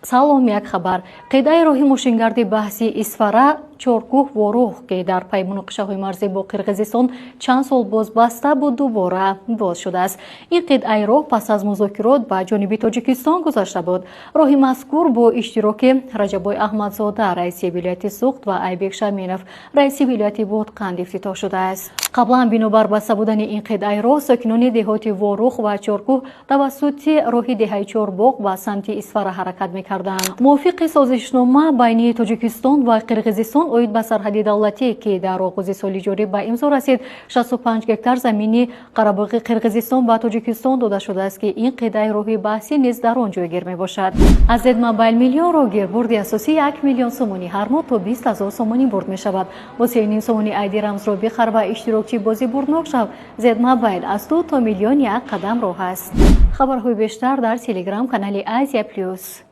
салом як хабар қидаи роҳи мошингарди баҳси исфара чоркӯҳ ворух ки дар пайи муноқишаҳои марзӣ бо қирғизистон чанд сол боз баста буд дубора боз шудааст. Ин қидаи роҳ пас аз музокирот ба ҷониби Тоҷикистон гузашта буд. Роҳи мазкур бо иштироки Раҷабой Аҳмадзода раиси вилояти Суғд ва Айбек Шаминов раиси вилояти Бодқанд ифтитоҳ шудааст. қаблан бинобар баста будани ин қидаи роҳ сокинони деҳоти ворух ва чоркӯҳ тавассути роҳи деҳаи Чорбоғ ба самти Исфара ҳаракат мекарданд. мувофиқи созишнома байни Тоҷикистон ва Қирғизистон оид ба сарҳади давлатӣ ки дар оғози соли ҷорӣ ба имзо расид 65 гектар замини Қарабоғи Қирғизистон ба Тоҷикистон дода шудааст ки ин қидаи роҳи баҳсӣ низ дар он ҷойгир мебошад. аз Зедмобайл миллионро гирбурди асосӣ 1 миллион сомонӣ ҳар моҳ то 20 000 сомонӣ бурд мешавад. бо 3,5 сомонӣ айди рамзро бихар ва иштирокчӣ бозӣ бурднок шав. Зедмобайл аз 2 то миллион 1 қадам роҳ аст. хабарҳои бештар дар телеграм канали Азия Плюс.